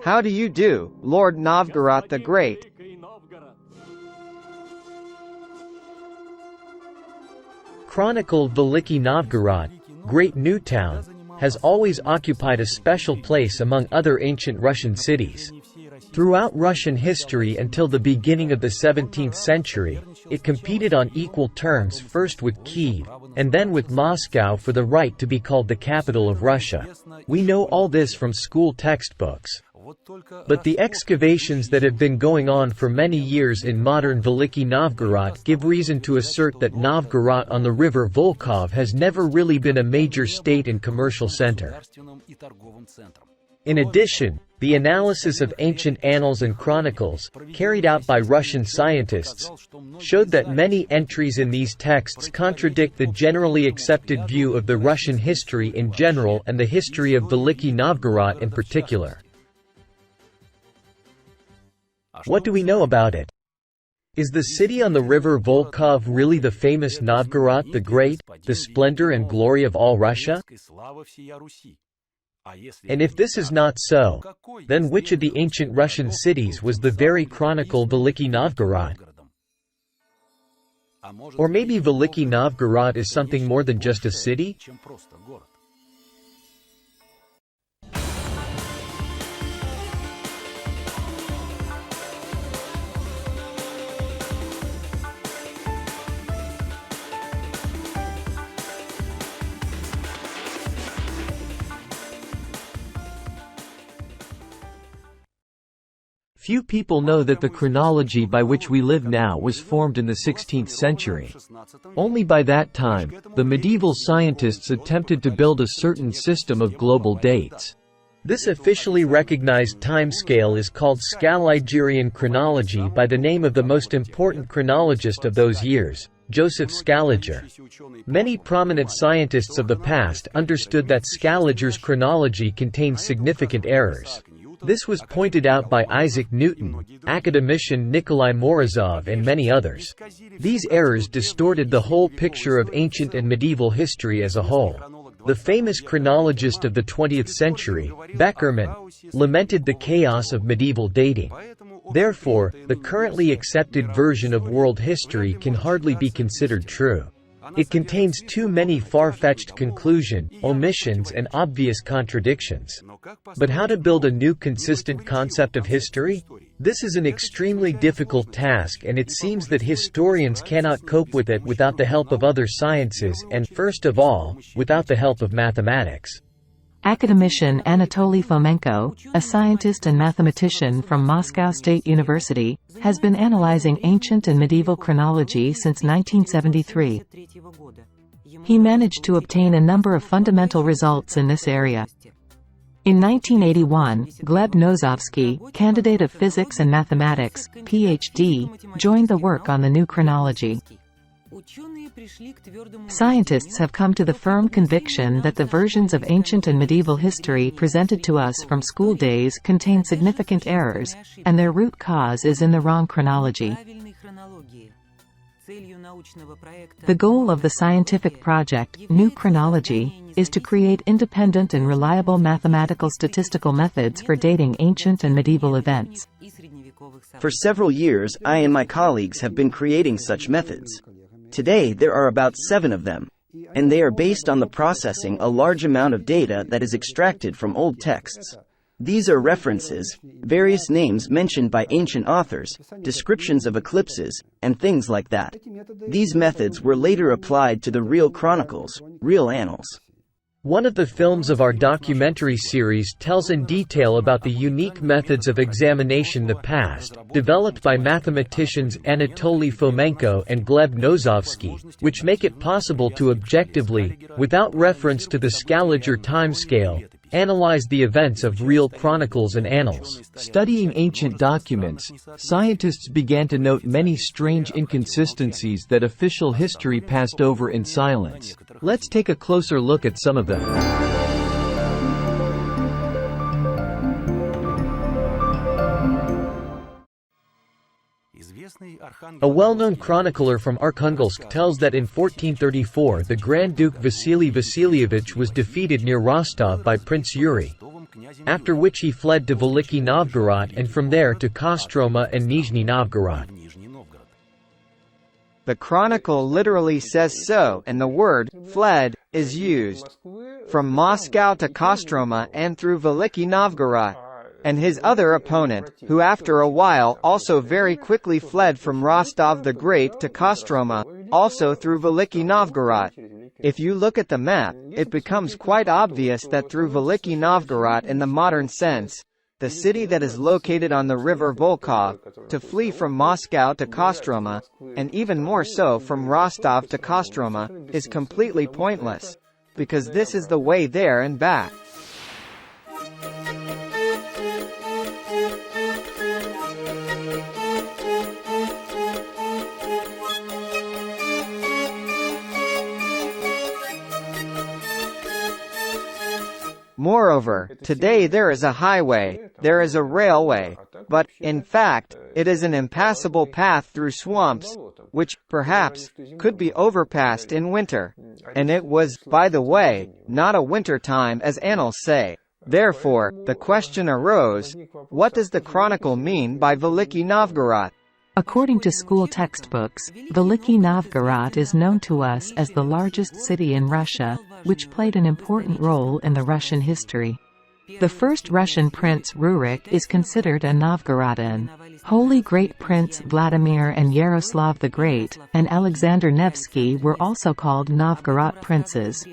How do you do, Lord Novgorod the Great? Chronicle Veliky Novgorod, Great Newtown, has always occupied a special place among other ancient Russian cities. Throughout Russian history until the beginning of the 17th century, it competed on equal terms first with Kyiv, and then with Moscow for the right to be called the capital of Russia. We know all this from school textbooks. But the excavations that have been going on for many years in modern Veliky Novgorod give reason to assert that Novgorod on the river Volkhov has never really been a major state and commercial center. In addition, the analysis of ancient annals and chronicles, carried out by Russian scientists, showed that many entries in these texts contradict the generally accepted view of the Russian history in general and the history of Veliky Novgorod in particular. What do we know about it? Is the city on the river Volkhov really the famous Novgorod the Great, the splendor and glory of all Russia? And if this is not so, then which of the ancient Russian cities was the very Chronicle Veliky Novgorod? Or maybe Veliky Novgorod is something more than just a city? Few people know that the chronology by which we live now was formed in the 16th century. Only by that time, the medieval scientists attempted to build a certain system of global dates. This officially recognized timescale is called Scaligerian chronology by the name of the most important chronologist of those years, Joseph Scaliger. Many prominent scientists of the past understood that Scaliger's chronology contained significant errors. This was pointed out by Isaac Newton, academician Nikolai Morozov and many others. These errors distorted the whole picture of ancient and medieval history as a whole. The famous chronologist of the 20th century, Beckermann, lamented the chaos of medieval dating. Therefore, the currently accepted version of world history can hardly be considered true. It contains too many far-fetched conclusions, omissions and obvious contradictions. But how to build a new consistent concept of history? This is an extremely difficult task, and it seems that historians cannot cope with it without the help of other sciences and, first of all, without the help of mathematics. Academician Anatoly Fomenko, a scientist and mathematician from Moscow State University, has been analyzing ancient and medieval chronology since 1973. He managed to obtain a number of fundamental results in this area. In 1981, Gleb Nozovsky, candidate of physics and mathematics, Ph.D., joined the work on the new chronology. Scientists have come to the firm conviction that the versions of ancient and medieval history presented to us from school days contain significant errors, and their root cause is in the wrong chronology. The goal of the scientific project, New Chronology, is to create independent and reliable mathematical statistical methods for dating ancient and medieval events. For several years, I and my colleagues have been creating such methods. Today there are about 7 of them, and they are based on the processing a large amount of data that is extracted from old texts. These are references, various names mentioned by ancient authors, descriptions of eclipses, and things like that. These methods were later applied to the real chronicles, real annals. One of the films of our documentary series tells in detail about the unique methods of examination the past, developed by mathematicians Anatoly Fomenko and Gleb Nozovsky, which make it possible to objectively, without reference to the Scaliger timescale, analyze the events of real chronicles and annals. Studying ancient documents, scientists began to note many strange inconsistencies that official history passed over in silence. Let's take a closer look at some of them. A well-known chronicler from Arkhangelsk tells that in 1434 the Grand Duke Vasily Vasilievich was defeated near Rostov by Prince Yuri. after which he fled to Veliky Novgorod and from there to Kostroma and Nizhny Novgorod. The Chronicle literally says so, and the word fled is used from Moscow to Kostroma and through Veliky Novgorod. And his other opponent, who after a while also very quickly fled from Rostov the Great to Kostroma, also through Veliky Novgorod. If you look at the map, it becomes quite obvious that through Veliky Novgorod in the modern sense, the city that is located on the river Volkhov, to flee from Moscow to Kostroma, and even more so from Rostov to Kostroma, is completely pointless. Because this is the way there and back. Moreover, today there is a highway, there is a railway, but, in fact, it is an impassable path through swamps, which, perhaps, could be overpassed in winter. And it was, by the way, not a winter time as annals say. Therefore, the question arose, what does the Chronicle mean by Veliky Novgorod? According to school textbooks, Veliky Novgorod is known to us as the largest city in Russia, which played an important role in the Russian history. The first Russian prince Rurik is considered a Novgorodan. Holy Great Prince Vladimir and Yaroslavl the Great, and Alexander Nevsky were also called Novgorod princes.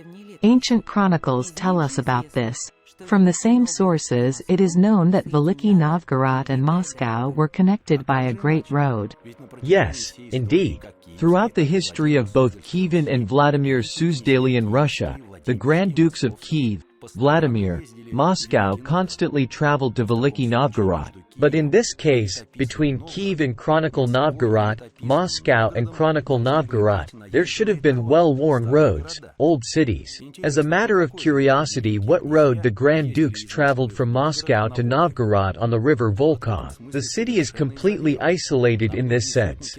Ancient chronicles tell us about this. From the same sources it is known that Veliky Novgorod and Moscow were connected by a great road. Yes, indeed. Throughout the history of both Kievan and Vladimir Suzdalian Russia, the Grand Dukes of Kyiv, Vladimir, Moscow constantly traveled to Veliky Novgorod. But in this case, between Kyiv and Chronicle Novgorod, Moscow and Chronicle Novgorod, there should have been well-worn roads, old cities. As a matter of curiosity, what road the Grand Dukes traveled from Moscow to Novgorod on the river Volkhov? The city is completely isolated in this sense.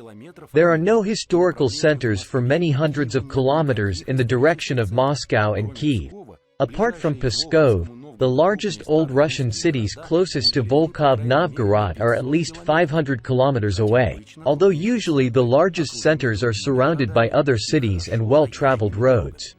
There are no historical centers for many hundreds of kilometers in the direction of Moscow and Kyiv. Apart from Pskov, the largest old Russian cities closest to Volkhov Novgorod are at least 500 kilometers away, although usually the largest centers are surrounded by other cities and well-traveled roads.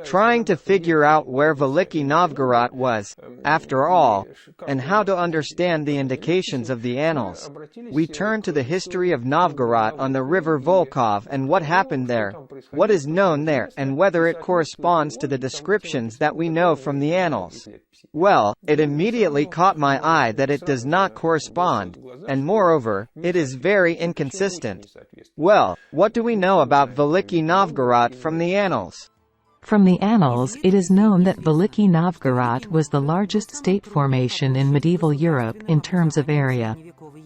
Trying to figure out where Veliky Novgorod was, after all, and how to understand the indications of the annals, we turn to the history of Novgorod on the river Volkhov and what happened there, what is known there, and whether it corresponds to the descriptions that we know from the annals. Well, it immediately caught my eye that it does not correspond, and moreover, it is very inconsistent. Well, what do we know about Veliky Novgorod from the annals? From the annals, it is known that Veliky Novgorod was the largest state formation in medieval Europe in terms of area.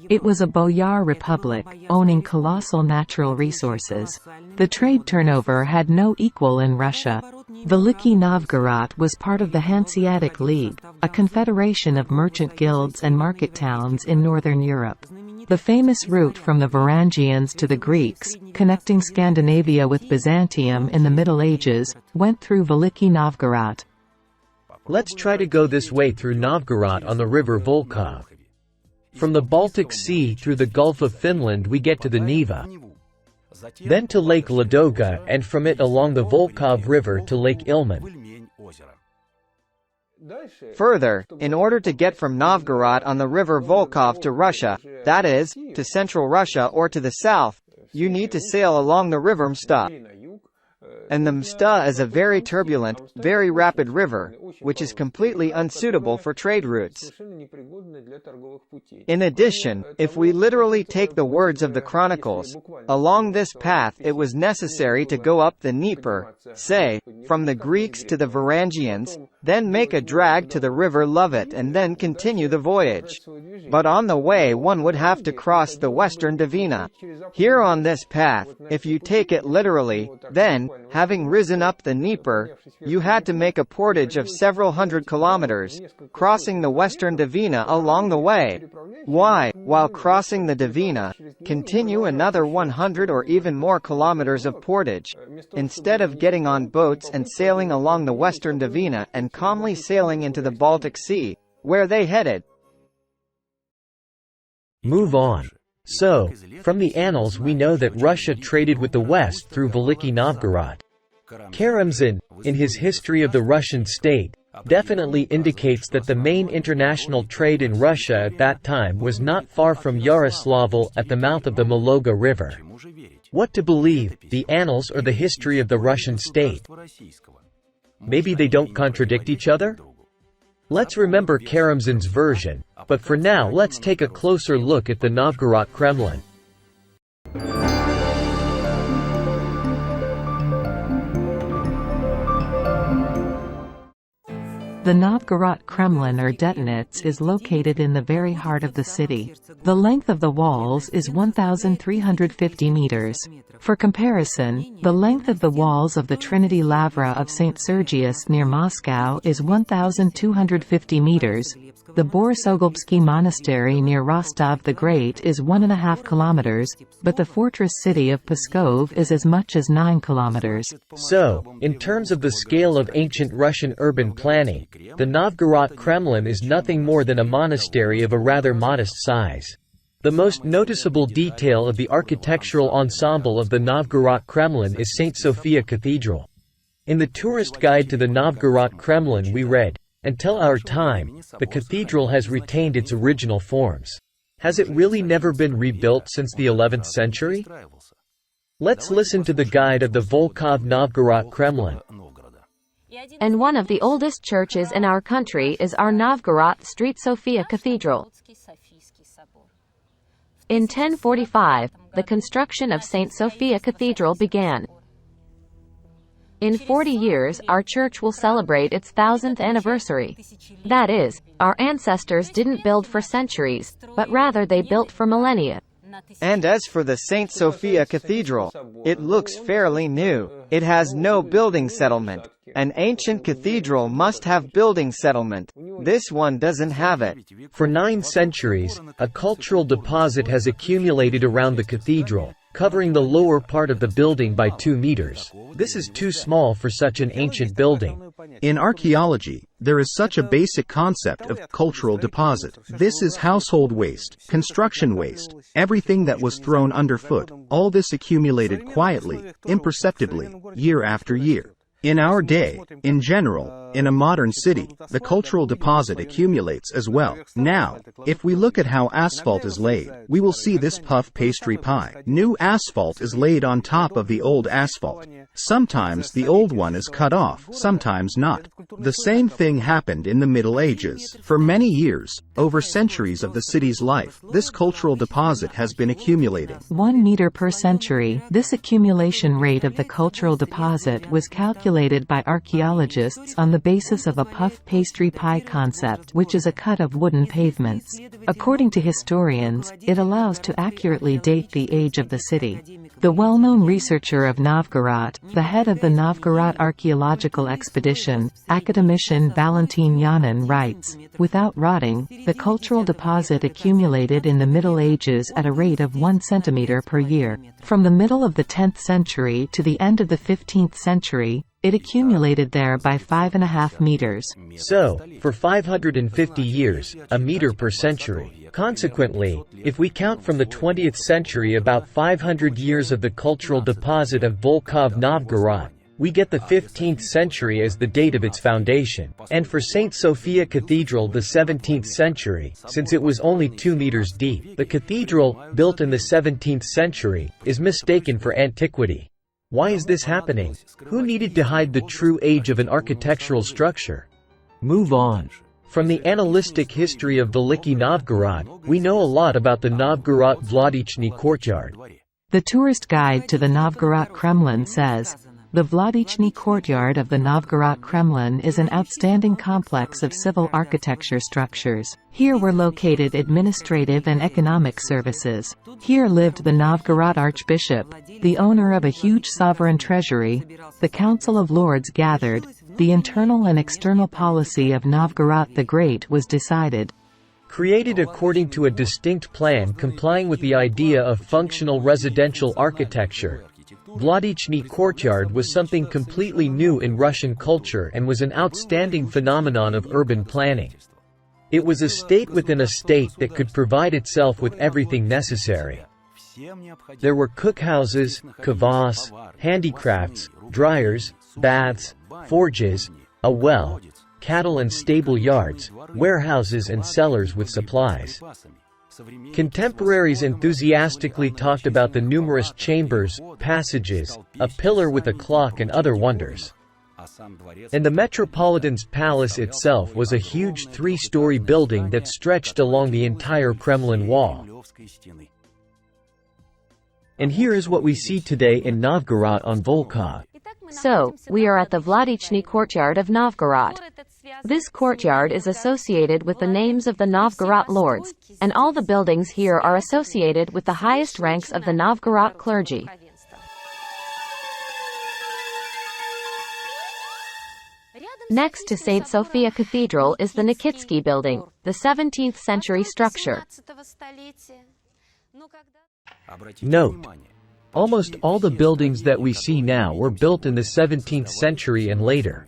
It was a boyar republic, owning colossal natural resources. The trade turnover had no equal in Russia. Veliky Novgorod was part of the Hanseatic League, a confederation of merchant guilds and market towns in northern Europe. The famous route from the Varangians to the Greeks, connecting Scandinavia with Byzantium in the Middle Ages, went through Veliky Novgorod. Let's try to go this way through Novgorod on the river Volkhov. From the Baltic Sea through the Gulf of Finland we get to the Neva, then to Lake Ladoga, and from it along the Volkhov River to Lake Ilmen. Further, in order to get from Novgorod on the river Volkhov to Russia, that is, to central Russia or to the south, you need to sail along the river Msta. And the Msta is a very turbulent, very rapid river, which is completely unsuitable for trade routes. In addition, if we literally take the words of the chronicles, along this path it was necessary to go up the Dnieper, say, from the Greeks to the Varangians, then make a drag to the river Lovit and then continue the voyage. But on the way one would have to cross the western Dvina. Here on this path, if you take it literally, then, having risen up the Dnieper, you had to make a portage of several hundred kilometers, crossing the western Dvina along the way. Why, while crossing the Dvina, continue another 100 or even more kilometers of portage, instead of getting on boats and sailing along the western Dvina and calmly sailing into the Baltic Sea, where they headed. Move on. So, from the annals we know that Russia traded with the West through Veliky Novgorod. Karamzin, in his History of the Russian State, definitely indicates that the main international trade in Russia at that time was not far from Yaroslavl at the mouth of the Mologa River. What to believe, the annals or the history of the Russian state? Maybe they don't contradict each other? Let's remember Karamzin's version, but for now let's take a closer look at the Novgorod Kremlin. The Novgorod Kremlin or Detonets is located in the very heart of the city. The length of the walls is 1,350 meters. For comparison, the length of the walls of the Trinity Lavra of St. Sergius near Moscow is 1,250 meters. The Borisogolbsky Monastery near Rostov the Great is 1.5 kilometers, but the fortress city of Pskov is as much as 9 kilometers. So, in terms of the scale of ancient Russian urban planning, the Novgorod Kremlin is nothing more than a monastery of a rather modest size. The most noticeable detail of the architectural ensemble of the Novgorod Kremlin is St. Sophia Cathedral. In the tourist guide to the Novgorod Kremlin we read, "Until our time, the cathedral has retained its original forms. Has it really never been rebuilt since the 11th century?" Let's listen to the guide of the Volkhov Novgorod Kremlin. And one of the oldest churches in our country is our Novgorod Street Sophia Cathedral. In 1045, the construction of St. Sophia Cathedral began. In 40 years, our church will celebrate its 1000th anniversary. That is, our ancestors didn't build for centuries, but rather they built for millennia. And as for the St. Sophia Cathedral, it looks fairly new. It has no building settlement. An ancient cathedral must have building settlement. This one doesn't have it. For 9 centuries, a cultural deposit has accumulated around the cathedral, covering the lower part of the building by 2 meters. This is too small for such an ancient building. In archaeology, there is such a basic concept of cultural deposit. This is household waste, construction waste, everything that was thrown underfoot. All this accumulated quietly, imperceptibly, year after year. In our day, in general, in a modern city, the cultural deposit accumulates as well. Now, if we look at how asphalt is laid, we will see this puff pastry pie. New asphalt is laid on top of the old asphalt. Sometimes the old one is cut off, sometimes not. The same thing happened in the Middle Ages. For many years, over centuries of the city's life, this cultural deposit has been accumulating. 1 meter per century. This accumulation rate of the cultural deposit was calculated by archaeologists on the basis of a puff pastry pie concept, which is a cut of wooden pavements. According to historians, it allows to accurately date the age of the city. The well-known researcher of Novgorod, the head of the Novgorod Archaeological Expedition, academician Valentin Yanin writes, "Without rotting, the cultural deposit accumulated in the Middle Ages at a rate of 1 centimeter per year. From the middle of the 10th century to the end of the 15th century, it accumulated there by 5.5 meters. So, for 550 years, a meter per century. Consequently, if we count from the 20th century about 500 years of the cultural deposit of Volkhov Novgorod, we get the 15th century as the date of its foundation. And for St. Sophia Cathedral the 17th century, since it was only 2 meters deep. The cathedral, built in the 17th century, is mistaken for antiquity. Why is this happening? Who needed to hide the true age of an architectural structure? Move on. From the annalistic history of Veliky Novgorod, we know a lot about the Novgorod Vladichny courtyard. The tourist guide to the Novgorod Kremlin says, "The Vladichny courtyard of the Novgorod Kremlin is an outstanding complex of civil architecture structures. Here were located administrative and economic services. Here lived the Novgorod Archbishop, the owner of a huge sovereign treasury. The Council of Lords gathered. The internal and external policy of Novgorod the Great was decided. Created according to a distinct plan complying with the idea of functional residential architecture, Vladichny courtyard was something completely new in Russian culture and was an outstanding phenomenon of urban planning. It was a state within a state that could provide itself with everything necessary. There were cookhouses, kvass, handicrafts, dryers, baths, forges, a well, cattle and stable yards, warehouses and cellars with supplies. Contemporaries enthusiastically talked about the numerous chambers, passages, a pillar with a clock and other wonders. And the Metropolitan's palace itself was a huge three-story building that stretched along the entire Kremlin wall. And here is what we see today in Novgorod on Volkhov. So, we are at the Vladichny courtyard of Novgorod. This courtyard is associated with the names of the Novgorod lords, and all the buildings here are associated with the highest ranks of the Novgorod clergy. Next to St. Sophia Cathedral is the Nikitsky building, the 17th century structure. Note: almost all the buildings that we see now were built in the 17th century and later.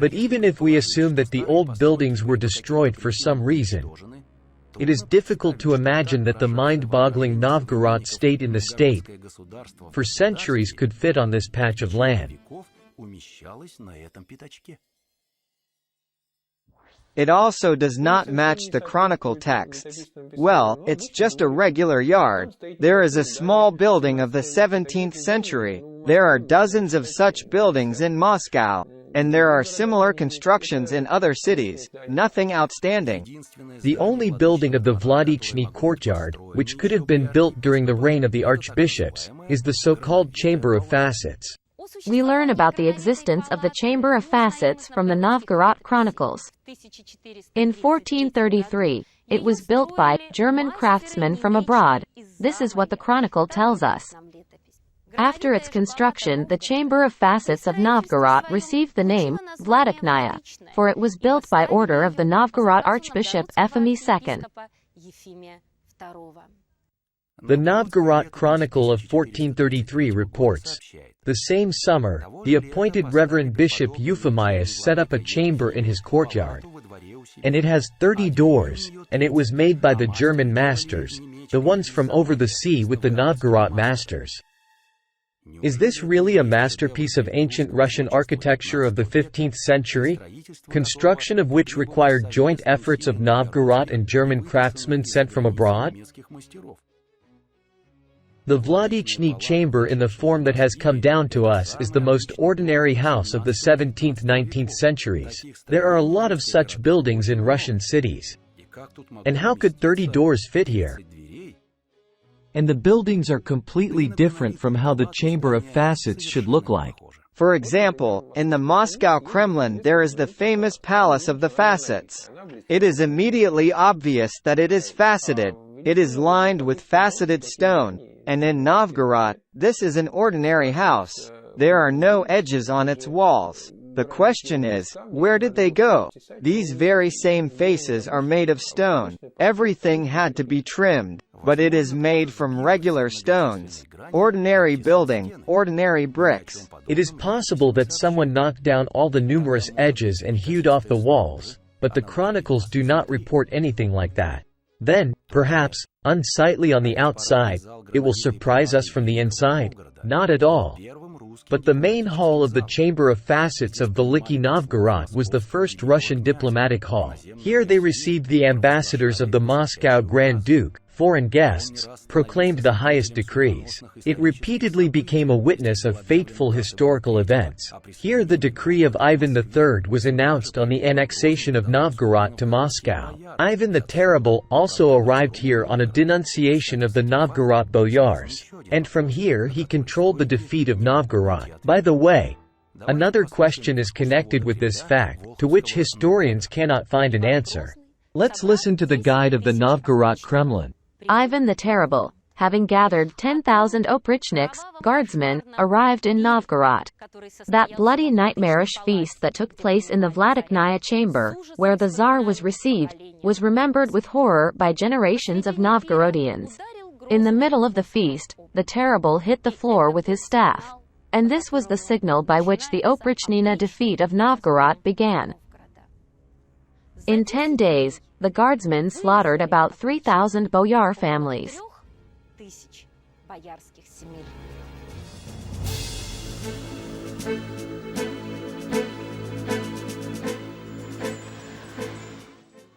But even if we assume that the old buildings were destroyed for some reason, it is difficult to imagine that the mind-boggling Novgorod state in the state for centuries could fit on this patch of land. It also does not match the Chronicle texts. Well, it's just a regular yard. There is a small building of the 17th century. There are dozens of such buildings in Moscow. And there are similar constructions in other cities, nothing outstanding. The only building of the Vladichny courtyard, which could have been built during the reign of the archbishops, is the so-called Chamber of Facets. We learn about the existence of the Chamber of Facets from the Novgorod Chronicles. In 1433, it was built by German craftsmen from abroad. This is what the Chronicle tells us. After its construction, the Chamber of Facets of Novgorod received the name Vladichnya, for it was built by order of the Novgorod Archbishop Ephemy II. The Novgorod Chronicle of 1433 reports, "The same summer, the appointed Reverend Bishop Euphemius set up a chamber in his courtyard. And it has 30 doors, and it was made by the German masters, the ones from over the sea with the Novgorod masters." Is this really a masterpiece of ancient Russian architecture of the 15th century, construction of which required joint efforts of Novgorod and German craftsmen sent from abroad? The Vladichny chamber in the form that has come down to us is the most ordinary house of the 17th–19th centuries. There are a lot of such buildings in Russian cities. And how could 30 doors fit here? And the buildings are completely different from how the Chamber of Facets should look like. For example, in the Moscow Kremlin there is the famous Palace of the Facets. It is immediately obvious that it is faceted. It is lined with faceted stone, and in Novgorod, this is an ordinary house. There are no edges on its walls. The question is, where did they go? These very same faces are made of stone. Everything had to be trimmed, but it is made from regular stones. Ordinary building, ordinary bricks. It is possible that someone knocked down all the numerous edges and hewed off the walls, but the chronicles do not report anything like that. Then, perhaps, unsightly on the outside, it will surprise us from the inside? Not at all. But the main hall of the Chamber of Facets of Veliky Novgorod was the first Russian diplomatic hall. Here they received the ambassadors of the Moscow Grand Duke, foreign guests, proclaimed the highest decrees. It repeatedly became a witness of fateful historical events. Here the decree of Ivan III was announced on the annexation of Novgorod to Moscow. Ivan the Terrible also arrived here on a denunciation of the Novgorod boyars, and from here he controlled the defeat of Novgorod. By the way, another question is connected with this fact, to which historians cannot find an answer. Let's listen to the guide of the Novgorod Kremlin. Ivan the Terrible. having gathered 10,000 oprichniks, guardsmen, arrived in Novgorod. That bloody nightmarish feast that took place in the Vladiknaya chamber, where the Tsar was received, was remembered with horror by generations of Novgorodians. In the middle of the feast, the terrible hit the floor with his staff. And this was the signal by which the Oprichnina defeat of Novgorod began. In 10 days, the guardsmen slaughtered about 3,000 boyar families.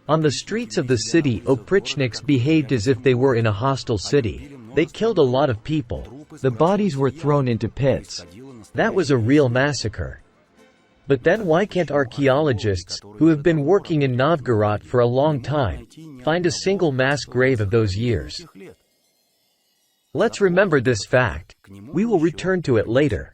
On the streets of the city, oprichniks behaved as if they were in a hostile city. They killed a lot of people. The bodies were thrown into pits. That was a real massacre. But then why can't archaeologists, who have been working in Novgorod for a long time, find a single mass grave of those years? Let's remember this fact. We will return to it later.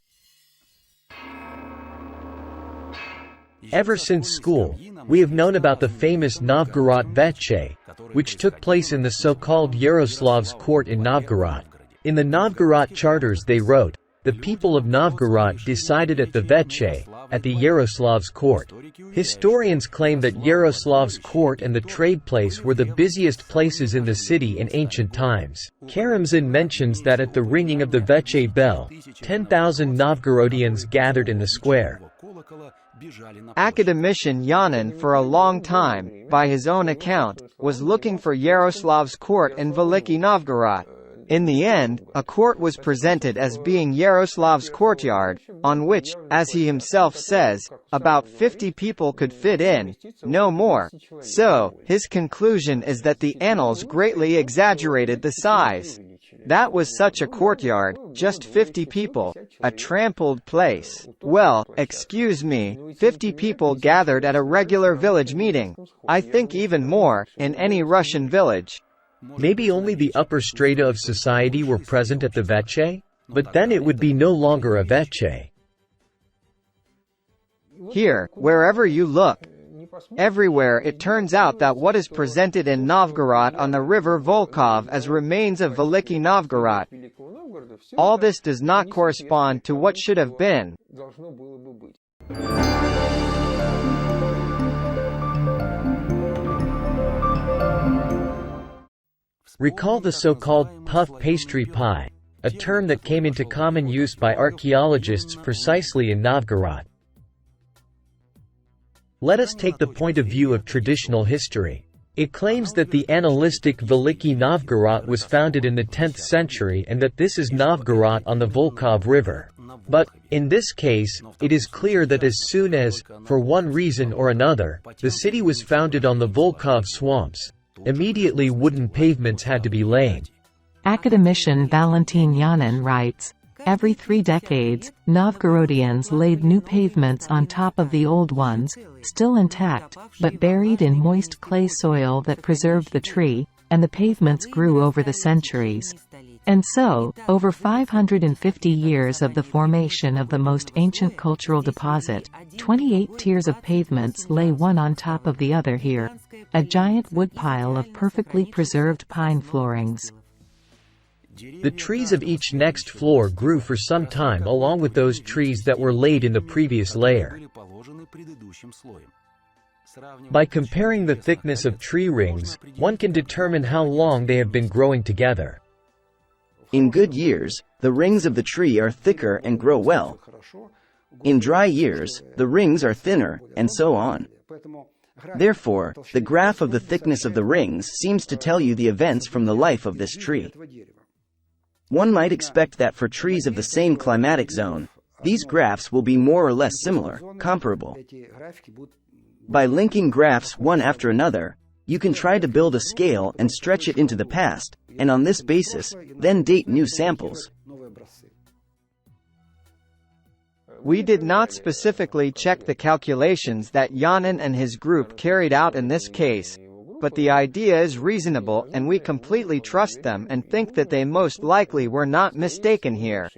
Ever since school, we have known about the famous Novgorod Veche, which took place in the so-called Yaroslavl's court in Novgorod. In the Novgorod charters they wrote, "The people of Novgorod decided at the Veche, at the Yaroslavl's court." Historians claim that Yaroslavl's court and the trade place were the busiest places in the city in ancient times. Karamzin mentions that at the ringing of the Veche bell, 10,000 Novgorodians gathered in the square. Academician Yanin for a long time, by his own account, was looking for Yaroslavl's court in Veliky Novgorod. In the end, a court was presented as being Yaroslavl's courtyard, on which, as he himself says, about 50 people could fit in, no more. So, his conclusion is that the annals greatly exaggerated the size. That was such a courtyard, just 50 people, a trampled place. Well, excuse me, 50 people gathered at a regular village meeting. I think even more, in any Russian village. Maybe only the upper strata of society were present at the Veche? But then it would be no longer a Veche. Here, wherever you look, everywhere it turns out that what is presented in Novgorod on the river Volkhov as remains of Veliky Novgorod. All this does not correspond to what should have been. Recall the so-called puff pastry pie, a term that came into common use by archaeologists precisely in Novgorod. Let us take the point of view of traditional history. It claims that the annalistic Veliky Novgorod was founded in the 10th century and that this is Novgorod on the Volkhov River. But, in this case, it is clear that as soon as, for one reason or another, the city was founded on the Volkhov swamps, immediately wooden pavements had to be laid. Academician Valentin Yanin writes, "Every 3 decades, Novgorodians laid new pavements on top of the old ones, still intact, but buried in moist clay soil that preserved the tree, and the pavements grew over the centuries." And so, over 550 years of the formation of the most ancient cultural deposit, 28 tiers of pavements lay one on top of the other here. A giant woodpile of perfectly preserved pine floorings. The trees of each next floor grew for some time along with those trees that were laid in the previous layer. By comparing the thickness of tree rings, one can determine how long they have been growing together. In good years, the rings of the tree are thicker and grow well. In dry years, the rings are thinner, and so on. Therefore, the graph of the thickness of the rings seems to tell you the events from the life of this tree. One might expect that for trees of the same climatic zone, these graphs will be more or less similar, comparable. By linking graphs one after another, you can try to build a scale and stretch it into the past, and on this basis, then date new samples. We did not specifically check the calculations that Yanin and his group carried out in this case, but the idea is reasonable and we completely trust them and think that they most likely were not mistaken here.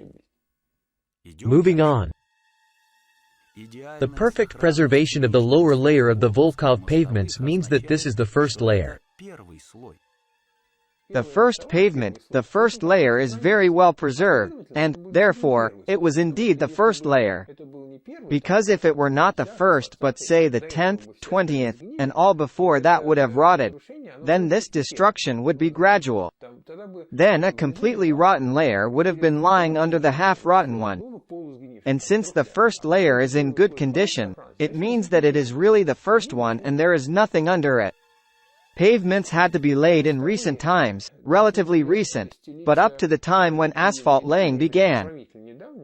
Moving on. The perfect preservation of the lower layer of the Volkhov pavements means that this is the first layer. The first pavement, the first layer is very well preserved, and, therefore, it was indeed the first layer. Because if it were not the first but say the 10th, 20th, and all before that would have rotted, then this destruction would be gradual. Then a completely rotten layer would have been lying under the half-rotten one. And since the first layer is in good condition, it means that it is really the first one and there is nothing under it. Pavements had to be laid in recent times, relatively recent, but up to the time when asphalt laying began.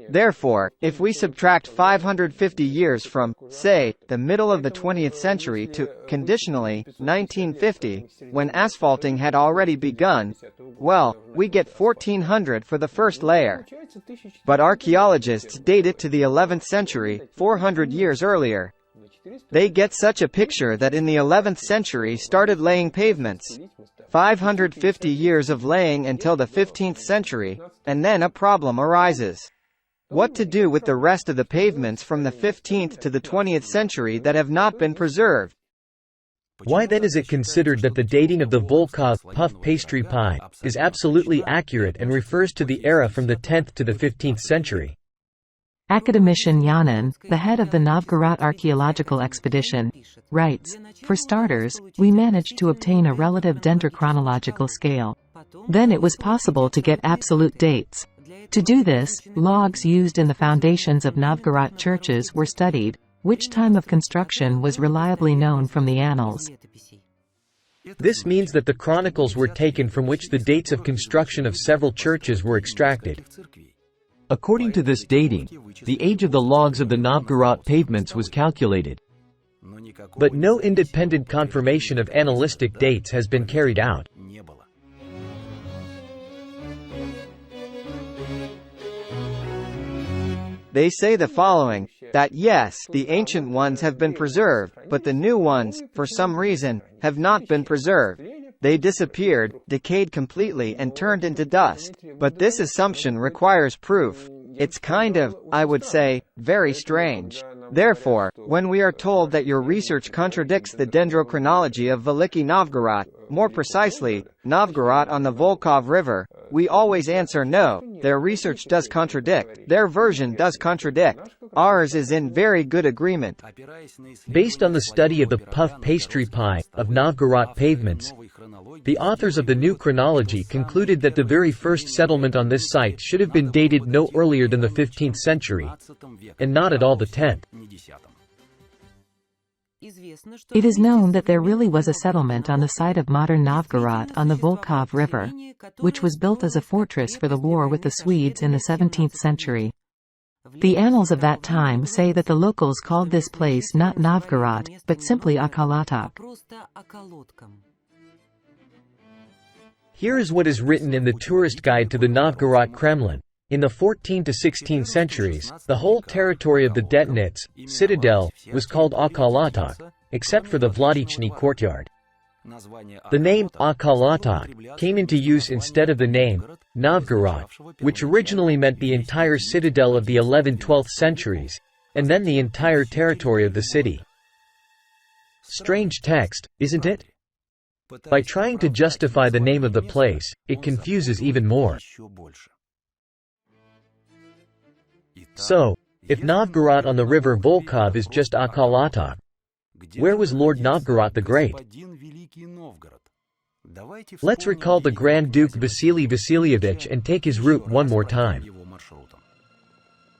Therefore, if we subtract 550 years from, say, the middle of the 20th century to, conditionally, 1950, when asphalting had already begun, well, we get 1400 for the first layer. But archaeologists date it to the 11th century, 400 years earlier. They get such a picture that in the 11th century started laying pavements. 550 years of laying until the 15th century, and then a problem arises. What to do with the rest of the pavements from the 15th to the 20th century that have not been preserved? Why then is it considered that the dating of the Volkhov puff pastry pie is absolutely accurate and refers to the era from the 10th to the 15th century? Academician Yanin, the head of the Novgorod Archaeological expedition, writes, "For starters, we managed to obtain a relative dendrochronological scale. Then it was possible to get absolute dates. To do this, logs used in the foundations of Novgorod churches were studied, which time of construction was reliably known from the annals." This means that the chronicles were taken from which the dates of construction of several churches were extracted. According to this dating, the age of the logs of the Novgorod pavements was calculated. But no independent confirmation of annalistic dates has been carried out. They say the following, that yes, the ancient ones have been preserved, but the new ones, for some reason, have not been preserved. They disappeared, decayed completely and turned into dust. But this assumption requires proof. It's kind of, I would say, very strange. Therefore, when we are told that your research contradicts the Dendrochronology of Veliky Novgorod, more precisely, Novgorod on the Volkhov River, we always answer no, their research does contradict, their version does contradict. Ours is in very good agreement. Based on the study of the puff pastry pie of Novgorod pavements, the authors of the New Chronology concluded that the very first settlement on this site should have been dated no earlier than the 15th century, and not at all the 10th. It is known that there really was a settlement on the site of modern Novgorod on the Volkhov River, which was built as a fortress for the war with the Swedes in the 17th century. The annals of that time say that the locals called this place not Novgorod, but simply Akalatok. Here is what is written in the tourist guide to the Novgorod Kremlin. In the 14th to 16th centuries, the whole territory of the Detonets, citadel, was called Akalatok, except for the Vladichny courtyard. The name Akalatok came into use instead of the name Novgorod, which originally meant the entire citadel of the 11th–12th centuries, and then the entire territory of the city. Strange text, isn't it? By trying to justify the name of the place, it confuses even more. So, if Novgorod on the river Volkhov is just Akalatok, where was Lord Novgorod the Great? Let's recall the Grand Duke Vasily Vasilievich and take his route one more time.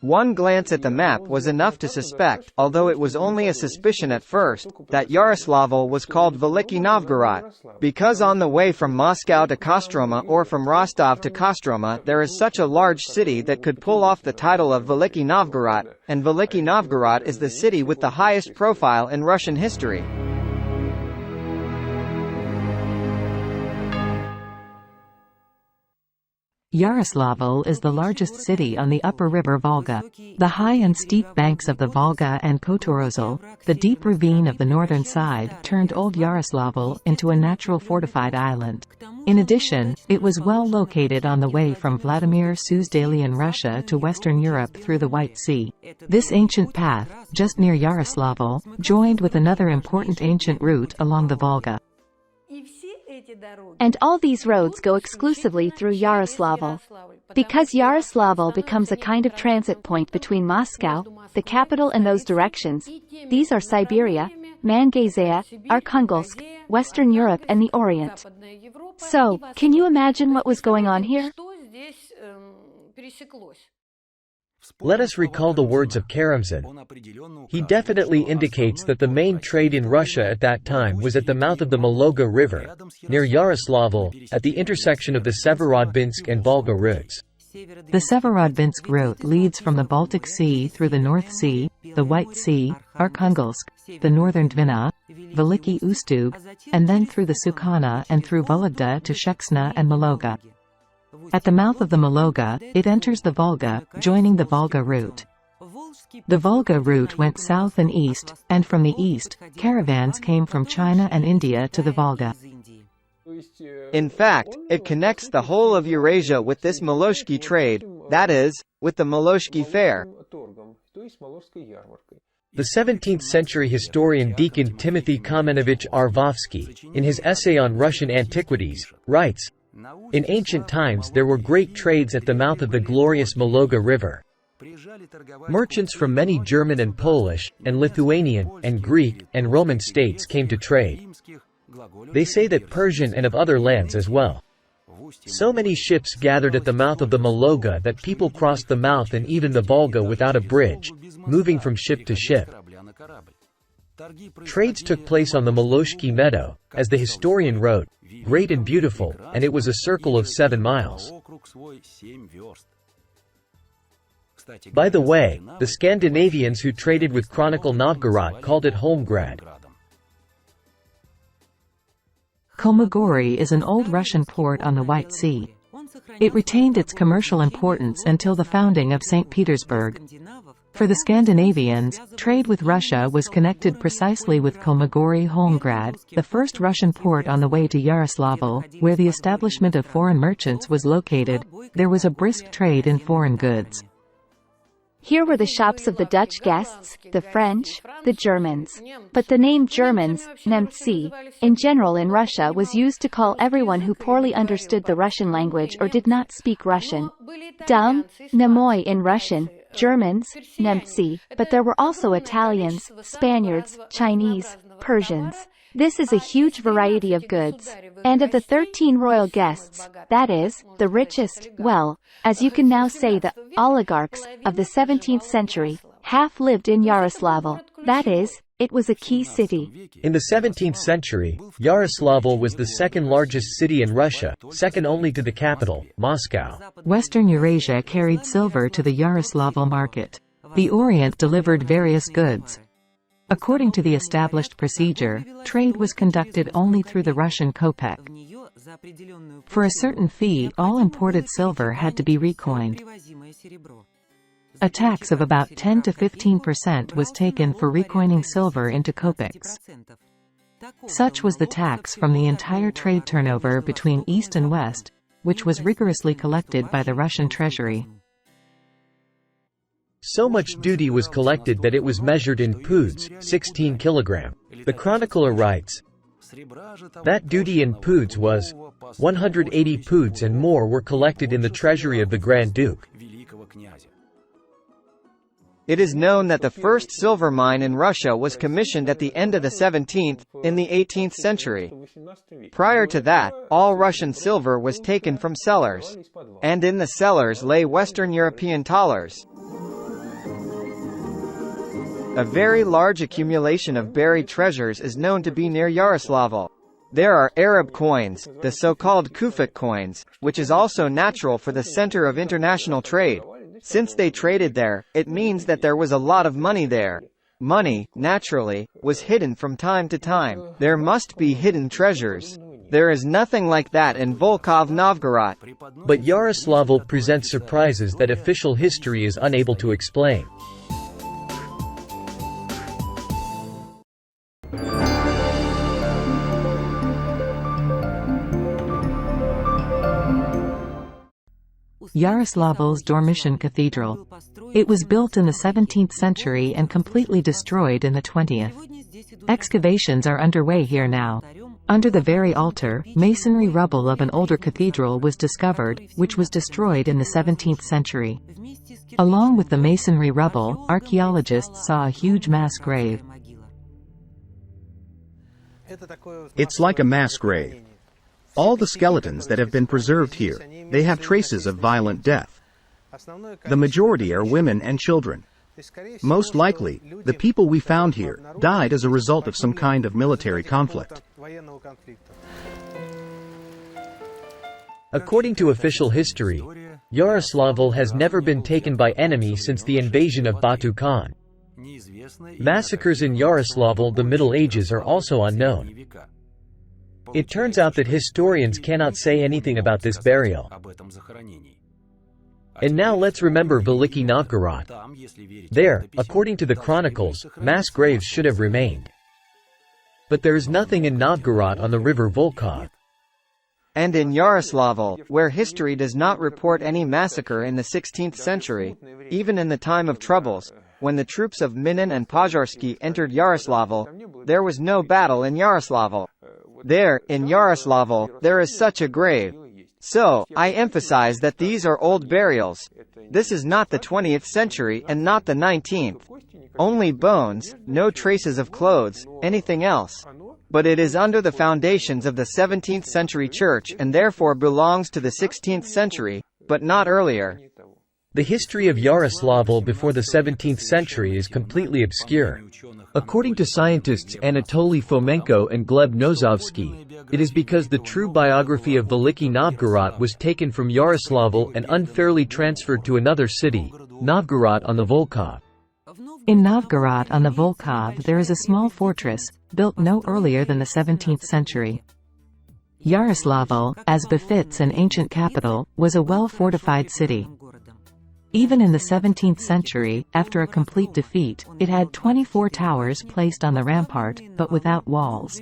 One glance at the map was enough to suspect, although it was only a suspicion at first, that Yaroslavl was called Veliky Novgorod, because on the way from Moscow to Kostroma or from Rostov to Kostroma there is such a large city that could pull off the title of Veliky Novgorod, and Veliky Novgorod is the city with the highest profile in Russian history. Yaroslavl is the largest city on the upper river Volga. The high and steep banks of the Volga and Kotorozl, the deep ravine of the northern side, turned old Yaroslavl into a natural fortified island. In addition, it was well located on the way from Vladimir Suzdalian Russia to Western Europe through the White Sea. This ancient path, just near Yaroslavl, joined with another important ancient route along the Volga. And all these roads go exclusively through Yaroslavl. Because Yaroslavl becomes a kind of transit point between Moscow, the capital, and those directions. These are Siberia, Mangazeya, Arkhangelsk, Western Europe, and the Orient. So, can you imagine what was going on here? Let us recall the words of Karamzin. He definitely indicates that the main trade in Russia at that time was at the mouth of the Mologa River, near Yaroslavl, at the intersection of the Severodvinsk and Volga routes. The Severodvinsk route leads from the Baltic Sea through the North Sea, the White Sea, Arkhangelsk, the northern Dvina, Veliky Ustug, and then through the Sukhana and through Vologda to Sheksna and Mologa. At the mouth of the Mologa, it enters the Volga, joining the Volga route. The Volga route went south and east, and from the east, caravans came from China and India to the Volga. In fact, it connects the whole of Eurasia with this Moloshki trade, that is, with the Moloshki fair. The 17th-century historian Deacon Timothy Kamenovich Arvovsky, in his essay on Russian antiquities, writes, "In ancient times there were great trades at the mouth of the glorious Mologa River. Merchants from many German and Polish, and Lithuanian, and Greek, and Roman states came to trade. They say that Persian and of other lands as well. So many ships gathered at the mouth of the Mologa that people crossed the mouth and even the Volga without a bridge, moving from ship to ship. Trades took place on the Moloshki meadow, as the historian wrote, great and beautiful, and it was a circle of 7 miles. By the way, the Scandinavians who traded with Chronicle Novgorod called it Holmgrad. Kolmogorye is an old Russian port on the White Sea. It retained its commercial importance until the founding of St. Petersburg. For the Scandinavians, trade with Russia was connected precisely with Kolmogorye Holmgrad, the first Russian port on the way to Yaroslavl, where the establishment of foreign merchants was located. There was a brisk trade in foreign goods. Here were the shops of the Dutch guests, the French, the Germans. But the name Germans, Nemci, in general in Russia was used to call everyone who poorly understood the Russian language or did not speak Russian. Dum, Nemoy in Russian, Germans, Nemci, but there were also Italians, Spaniards, Chinese, Persians. This is a huge variety of goods. And of the 13 royal guests, that is, the richest, well, as you can now say the oligarchs, of the 17th century, half lived in Yaroslavl. That is, it was a key city. In the 17th century, Yaroslavl was the second largest city in Russia, second only to the capital, Moscow. Western Eurasia carried silver to the Yaroslavl market. The Orient delivered various goods. According to the established procedure, trade was conducted only through the Russian kopeck. For a certain fee, all imported silver had to be recoined. A tax of about 10 to 15% was taken for recoining silver into kopecks. Such was the tax from the entire trade turnover between East and West, which was rigorously collected by the Russian treasury. So much duty was collected that it was measured in poods, 16 kilogram. The chronicler writes, that duty in poods was 180 poods and more were collected in the treasury of the Grand Duke. It is known that the first silver mine in Russia was commissioned at the end of the 17th, in the 18th century. Prior to that, all Russian silver was taken from cellars. And in the cellars lay Western European thalers. A very large accumulation of buried treasures is known to be near Yaroslavl. There are Arab coins, the so-called Kufik coins, which is also natural for the center of international trade. Since they traded there, it means that there was a lot of money there. Money, naturally, was hidden from time to time. There must be hidden treasures. There is nothing like that in Volkhov Novgorod. But Yaroslavl presents surprises that official history is unable to explain. Yaroslavl's Dormition Cathedral. It was built in the 17th century and completely destroyed in the 20th. Excavations are underway here now. Under the very altar, masonry rubble of an older cathedral was discovered, which was destroyed in the 17th century. Along with the masonry rubble, archaeologists saw a huge mass grave. It's like a mass grave. All the skeletons that have been preserved here, they have traces of violent death. The majority are women and children. Most likely, the people we found here died as a result of some kind of military conflict. According to official history, Yaroslavl has never been taken by enemy since the invasion of Batu Khan. Massacres in Yaroslavl the Middle Ages are also unknown. It turns out that historians cannot say anything about this burial. And now let's remember Veliky Novgorod. There, according to the chronicles, mass graves should have remained. But there is nothing in Novgorod on the river Volkhov. And in Yaroslavl, where history does not report any massacre in the 16th century, even in the time of troubles, when the troops of Minin and Pozharsky entered Yaroslavl, there was no battle in Yaroslavl. There, in Yaroslavl, there is such a grave. So, I emphasize that these are old burials. This is not the 20th century and not the 19th. Only bones, no traces of clothes, anything else. But it is under the foundations of the 17th century church and therefore belongs to the 16th century, but not earlier. The history of Yaroslavl before the 17th century is completely obscure. According to scientists Anatoly Fomenko and Gleb Nozovsky, it is because the true biography of Veliky Novgorod was taken from Yaroslavl and unfairly transferred to another city, Novgorod on the Volkhov. In Novgorod on the Volkhov there is a small fortress, built no earlier than the 17th century. Yaroslavl, as befits an ancient capital, was a well-fortified city. Even in the 17th century, after a complete defeat, it had 24 towers placed on the rampart, but without walls.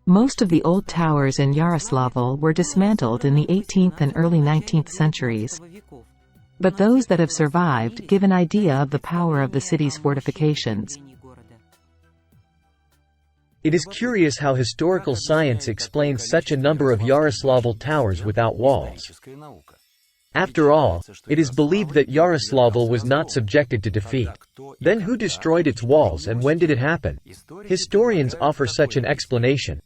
Most of the old towers in Yaroslavl were dismantled in the 18th and early 19th centuries. But those that have survived give an idea of the power of the city's fortifications. It is curious how historical science explains such a number of Yaroslavl towers without walls. After all, it is believed that Yaroslavl was not subjected to defeat. Then who destroyed its walls and when did it happen? Historians offer such an explanation.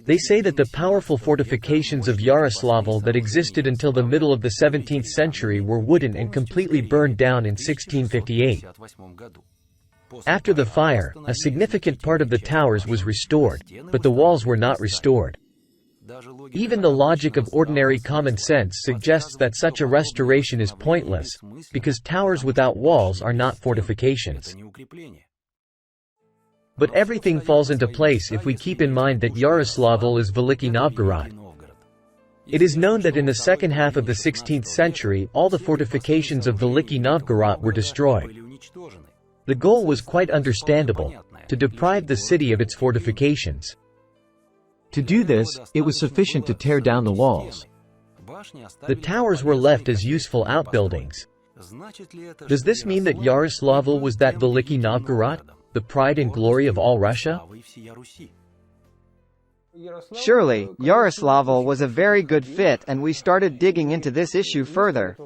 They say that the powerful fortifications of Yaroslavl that existed until the middle of the 17th century were wooden and completely burned down in 1658. After the fire, a significant part of the towers was restored, but the walls were not restored. Even the logic of ordinary common sense suggests that such a restoration is pointless, because towers without walls are not fortifications. But everything falls into place if we keep in mind that Yaroslavl is Veliky Novgorod. It is known that in the second half of the 16th century all the fortifications of Veliky Novgorod were destroyed. The goal was quite understandable, to deprive the city of its fortifications. To do this, it was sufficient to tear down the walls. The towers were left as useful outbuildings. Does this mean that Yaroslavl was that Veliky Novgorod, the pride and glory of all Russia? Surely, Yaroslavl was a very good fit and we started digging into this issue further.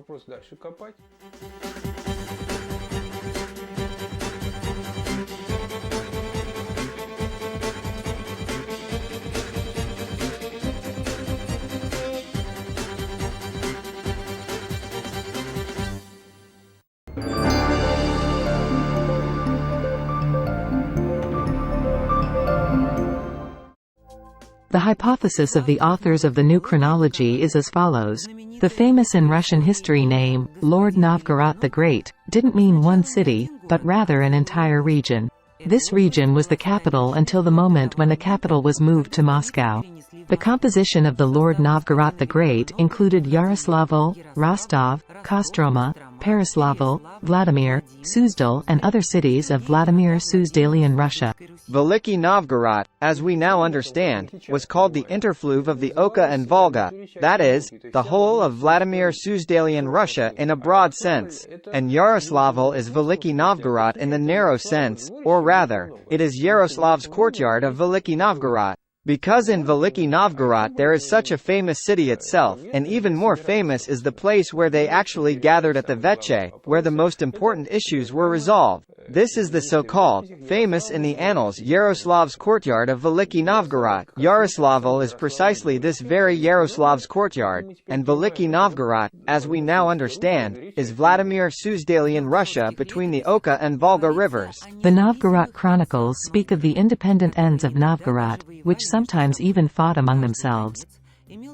The hypothesis of the authors of the New Chronology is as follows. The famous in Russian history name, Lord Novgorod the Great, didn't mean one city, but rather an entire region. This region was the capital until the moment when the capital was moved to Moscow. The composition of the Lord Novgorod the Great included Yaroslavl, Rostov, Kostroma, Peroslavl, Vladimir, Suzdal and other cities of Vladimir Suzdalian Russia. Veliky Novgorod, as we now understand, was called the interfluve of the Oka and Volga, that is, the whole of Vladimir Suzdalian Russia in a broad sense, and Yaroslavl is Veliky Novgorod in the narrow sense, or rather, it is Yaroslavl's courtyard of Veliky Novgorod. Because in Veliky Novgorod there is such a famous city itself, and even more famous is the place where they actually gathered at the Veche, where the most important issues were resolved. This is the so-called, famous in the annals Yaroslavl's courtyard of Veliky Novgorod. Yaroslavl is precisely this very Yaroslavl's courtyard, and Veliky Novgorod, as we now understand, is Vladimir Suzdalian Russia between the Oka and Volga rivers. The Novgorod Chronicles speak of the independent ends of Novgorod, which sometimes even fought among themselves.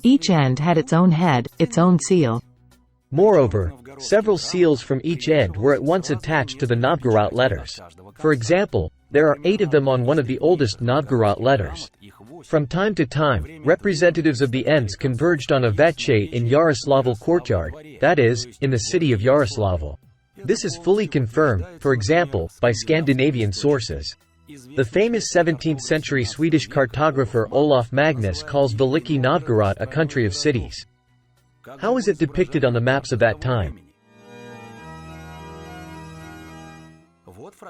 Each end had its own head, its own seal. Moreover, several seals from each end were at once attached to the Novgorod letters. For example, there are 8 of them on one of the oldest Novgorod letters. From time to time, representatives of the ends converged on a Veche in Yaroslavl courtyard, that is, in the city of Yaroslavl. This is fully confirmed, for example, by Scandinavian sources. The famous 17th century Swedish cartographer Olof Magnus calls Veliky Novgorod a country of cities. How is it depicted on the maps of that time?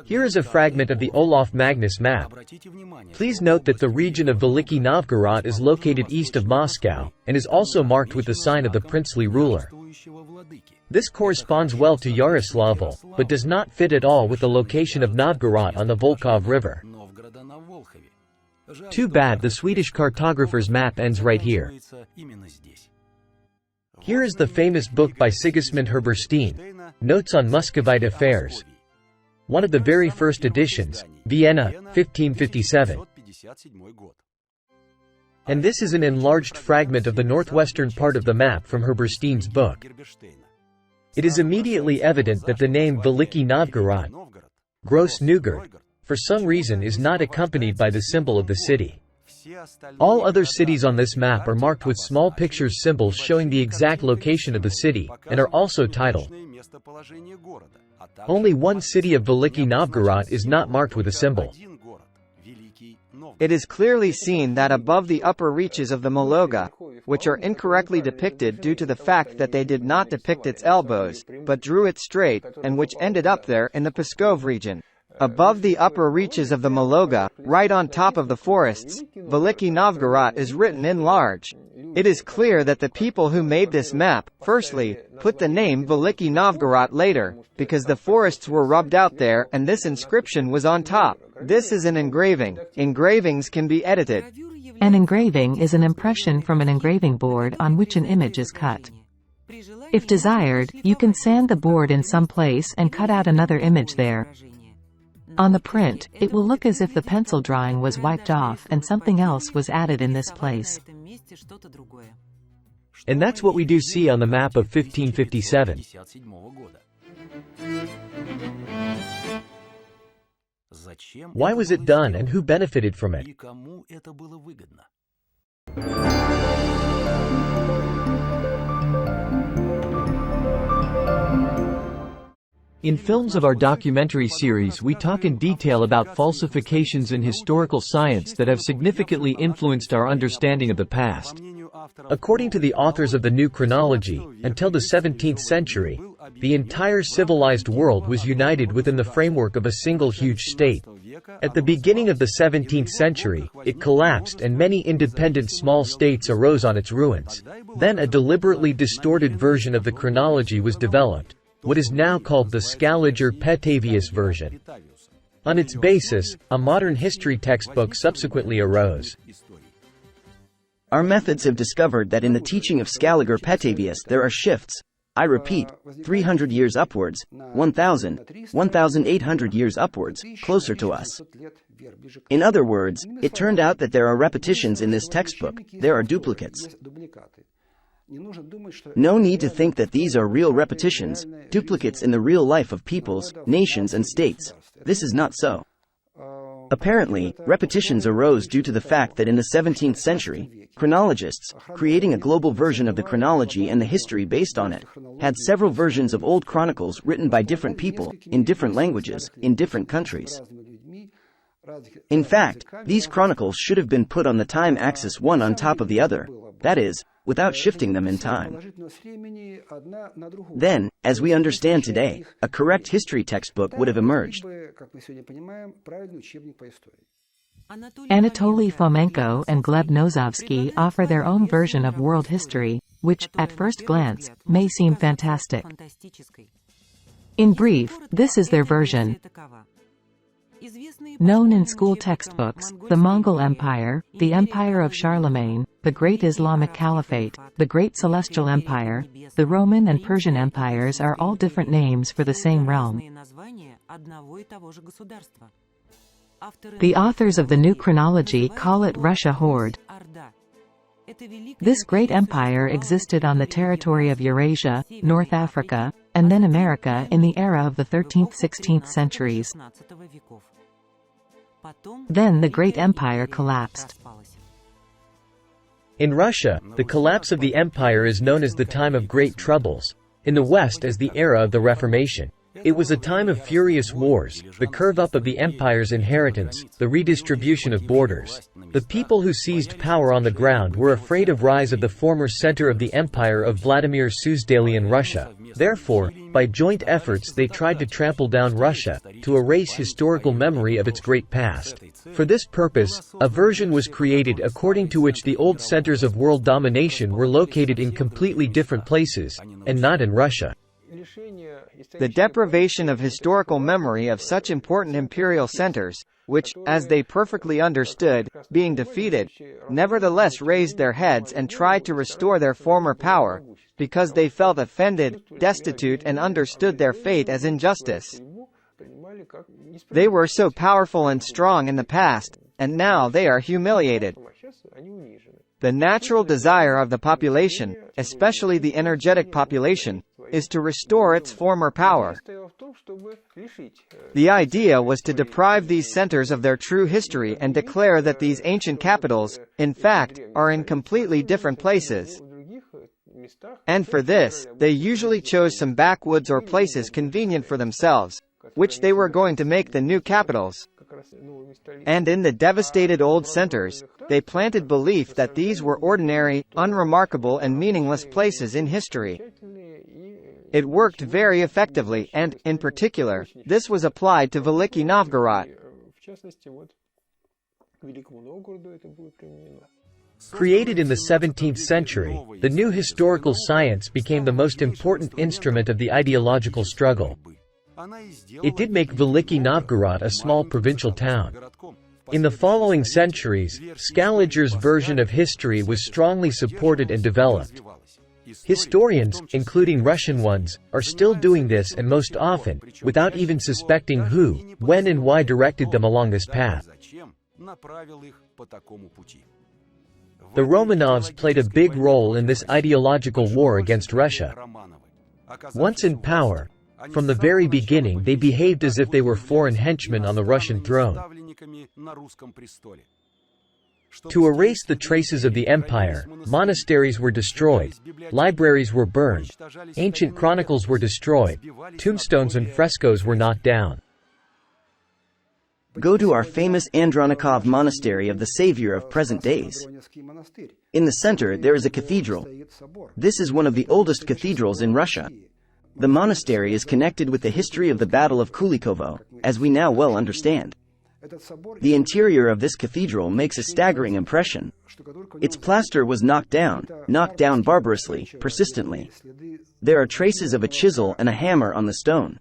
Here is a fragment of the Olof Magnus map. Please note that the region of Veliky Novgorod is located east of Moscow, and is also marked with the sign of the princely ruler. This corresponds well to Yaroslavl, but does not fit at all with the location of Novgorod on the Volkhov River. Too bad the Swedish cartographer's map ends right here. Here is the famous book by Sigismund Herberstein, Notes on Muscovite Affairs. One of the very first editions, Vienna, 1557. And this is an enlarged fragment of the northwestern part of the map from Herberstein's book. It is immediately evident that the name Veliky Novgorod, Gross Novgorod, for some reason is not accompanied by the symbol of the city. All other cities on this map are marked with small picture symbols showing the exact location of the city, and are also titled. Only one city of Veliky Novgorod is not marked with a symbol. It is clearly seen that above the upper reaches of the Mologa, which are incorrectly depicted due to the fact that they did not depict its elbows, but drew it straight, and which ended up there in the Pskov region. Above the upper reaches of the Mologa, right on top of the forests, Veliky Novgorod is written in large. It is clear that the people who made this map, firstly, put the name Veliky Novgorod later, because the forests were rubbed out there and this inscription was on top. This is an engraving. Engravings can be edited. An engraving is an impression from an engraving board on which an image is cut. If desired, you can sand the board in some place and cut out another image there. On the print, it will look as if the pencil drawing was wiped off and something else was added in this place. And that's what we do see on the map of 1557. Why was it done and who benefited from it? In films of our documentary series, we talk in detail about falsifications in historical science that have significantly influenced our understanding of the past. According to the authors of the New Chronology, until the 17th century, the entire civilized world was united within the framework of a single huge state. At the beginning of the 17th century, it collapsed and many independent small states arose on its ruins. Then a deliberately distorted version of the chronology was developed, what is now called the Scaliger-Petavius version. On its basis, a modern history textbook subsequently arose. Our methods have discovered that in the teaching of Scaliger-Petavius there are shifts. I repeat, 300 years upwards, 1,000, 1,800 years upwards, closer to us. In other words, it turned out that there are repetitions in this textbook, there are duplicates. No need to think that these are real repetitions, duplicates in the real life of peoples, nations and states. This is not so. Apparently, repetitions arose due to the fact that in the 17th century, chronologists, creating a global version of the chronology and the history based on it, had several versions of old chronicles written by different people, in different languages, in different countries. In fact, these chronicles should have been put on the time axis one on top of the other, that is, without shifting them in time. Then, as we understand today, a correct history textbook would have emerged. Anatoly Fomenko and Gleb Nozovsky offer their own version of world history, which, at first glance, may seem fantastic. In brief, this is their version. Known in school textbooks, the Mongol Empire, the Empire of Charlemagne, the Great Islamic Caliphate, the Great Celestial Empire, the Roman and Persian empires are all different names for the same realm. The authors of the new chronology call it Russia Horde. This great empire existed on the territory of Eurasia, North Africa, and then America in the era of the 13th–16th centuries. Then the great empire collapsed. In Russia, the collapse of the empire is known as the time of great troubles, in the West as the era of the Reformation. It was a time of furious wars, the curve-up of the empire's inheritance, the redistribution of borders. The people who seized power on the ground were afraid of rise of the former center of the empire of Vladimir Suzdalian Russia. Therefore, by joint efforts they tried to trample down Russia, to erase historical memory of its great past. For this purpose, a version was created according to which the old centers of world domination were located in completely different places, and not in Russia. The deprivation of historical memory of such important imperial centers, which, as they perfectly understood, being defeated, nevertheless raised their heads and tried to restore their former power, because they felt offended, destitute and understood their fate as injustice. They were so powerful and strong in the past, and now they are humiliated. The natural desire of the population, especially the energetic population, is to restore its former power. The idea was to deprive these centers of their true history and declare that these ancient capitals, in fact, are in completely different places. And for this, they usually chose some backwoods or places convenient for themselves, which they were going to make the new capitals. And in the devastated old centers, they planted belief that these were ordinary, unremarkable and meaningless places in history. It worked very effectively and, in particular, this was applied to Veliky Novgorod. Created in the 17th century, the new historical science became the most important instrument of the ideological struggle. It did make Veliky Novgorod a small provincial town. In the following centuries, Scaliger's version of history was strongly supported and developed. Historians, including Russian ones, are still doing this and most often, without even suspecting who, when and why directed them along this path. The Romanovs played a big role in this ideological war against Russia. Once in power, from the very beginning they behaved as if they were foreign henchmen on the Russian throne. To erase the traces of the empire, monasteries were destroyed, libraries were burned, ancient chronicles were destroyed, tombstones and frescoes were knocked down. Go to our famous Dendrochronology monastery of the savior of present days. In the center there is a cathedral. This is one of the oldest cathedrals in Russia. The monastery is connected with the history of the Battle of Kulikovo, as we now well understand. The interior of this cathedral makes a staggering impression. Its plaster was knocked down barbarously, persistently. There are traces of a chisel and a hammer on the stone.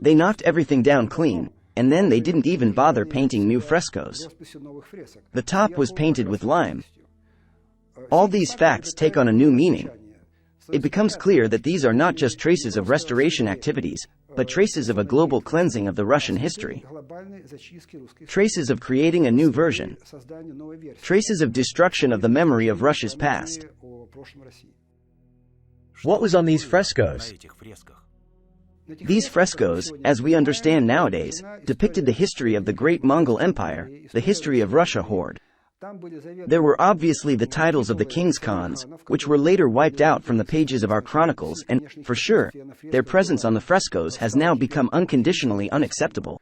They knocked everything down clean, and then they didn't even bother painting new frescoes. The top was painted with lime. All these facts take on a new meaning. It becomes clear that these are not just traces of restoration activities, but traces of a global cleansing of the Russian history. Traces of creating a new version. Traces of destruction of the memory of Russia's past. What was on these frescoes? These frescoes, as we understand nowadays, depicted the history of the Great Mongol Empire, the history of Russia Horde. There were obviously the titles of the kings' khans, which were later wiped out from the pages of our chronicles, and, for sure, their presence on the frescoes has now become unconditionally unacceptable.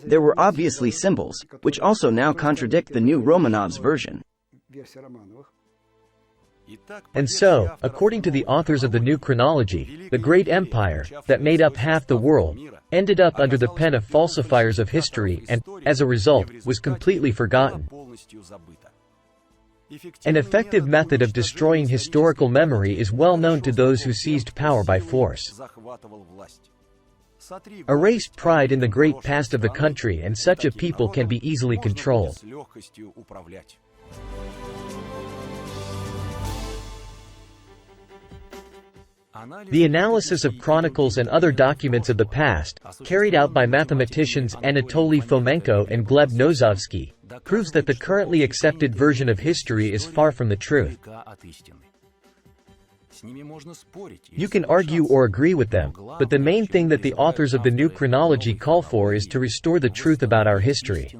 There were obviously symbols, which also now contradict the new Romanov's version. And so, according to the authors of the New Chronology, the great empire, that made up half the world, ended up under the pen of falsifiers of history and, as a result, was completely forgotten. An effective method of destroying historical memory is well known to those who seized power by force. Erase pride in the great past of the country, and such a people can be easily controlled. The analysis of chronicles and other documents of the past, carried out by mathematicians Anatoly Fomenko and Gleb Nozovsky, proves that the currently accepted version of history is far from the truth. You can argue or agree with them, but the main thing that the authors of the New Chronology call for is to restore the truth about our history.